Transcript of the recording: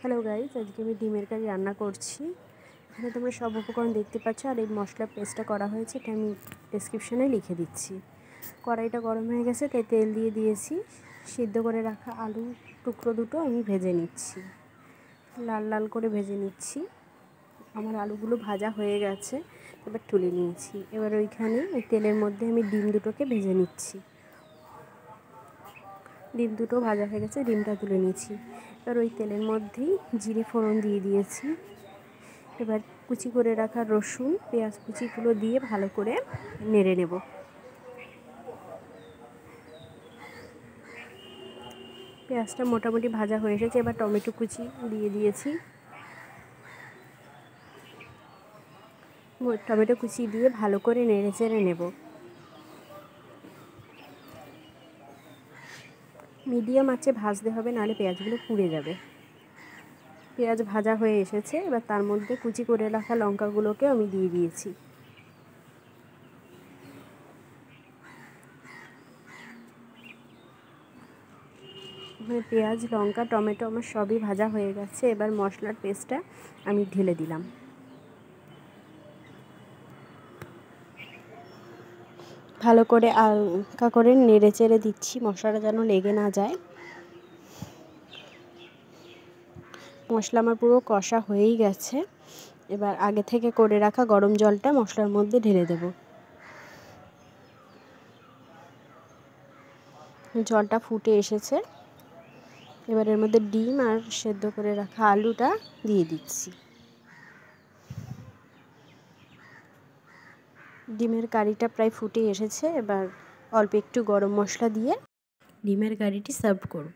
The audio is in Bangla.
হ্যালো গাইস, আজকে আমি ডিমের কারি রান্না করছি। এখানে তোমরা সব উপকরণ দেখতে পাচ্ছ, আর এই মশলা পেস্টটা করা হয়েছে এটা আমি ডেসক্রিপশনে লিখে দিচ্ছি। কড়াইটা গরম হয়ে গেছে, তাই তেল দিয়ে দিয়েছি। সিদ্ধ করে রাখা আলু টুকরো দুটো আমি ভেজে নিচ্ছি, লাল লাল করে ভেজে নিচ্ছি। আমার আলুগুলো ভাজা হয়ে গেছে, এবার তুলে নিয়েছি। এবার ওইখানে ওই তেলের মধ্যে আমি ডিম দুটোকে ভেজে নিচ্ছি। ডিম দুটো ভাজা হয়ে গেছে, ডিমটা তুলে নিয়েছি। এবার ওই তেলের মধ্যেই জিরে ফোড়ন দিয়ে দিয়েছি। এবার কুচি করে রাখা রসুন পেঁয়াজ কুচিগুলো দিয়ে ভালো করে নেড়ে নেব। পেঁয়াজটা মোটামুটি ভাজা হয়ে এসেছে, এবার টমেটো কুচি দিয়ে দিয়েছি। টমেটো কুচি দিয়ে ভালো করে নেড়ে চেড়ে নেব। মিডিয়াম আঁচে ভাজতে হবে, নাহলে পেঁয়াজগুলো পুড়ে যাবে। পেঁয়াজ ভাজা হয়ে এসেছে, এবার তার মধ্যে কুচি করে রাখা লঙ্কাগুলোকে আমি দিয়ে দিয়েছি। এখানে পেঁয়াজ লঙ্কা টমেটো আমার সবই ভাজা হয়ে গেছে। এবার মশলার পেস্টটা আমি ঢেলে দিলাম। ভালো করে হালকা করে নেড়ে চেড়ে দিচ্ছি, মশলাটা যেন লেগে না যায়। মশলা আমার পুরো কষা হয়েই গেছে। এবার আগে থেকে করে রাখা গরম জলটা মশলার মধ্যে ঢেলে দেব। জলটা ফুটে এসেছে, এবার এর মধ্যে ডিম আর সেদ্ধ করে রাখা আলুটা দিয়ে দিচ্ছি। ডিমের কারিটা প্রায় ফুটে এসেছে, এবার অল্প একটু গরম মশলা দিয়ে ডিমের কারিটি সার্ভ করব।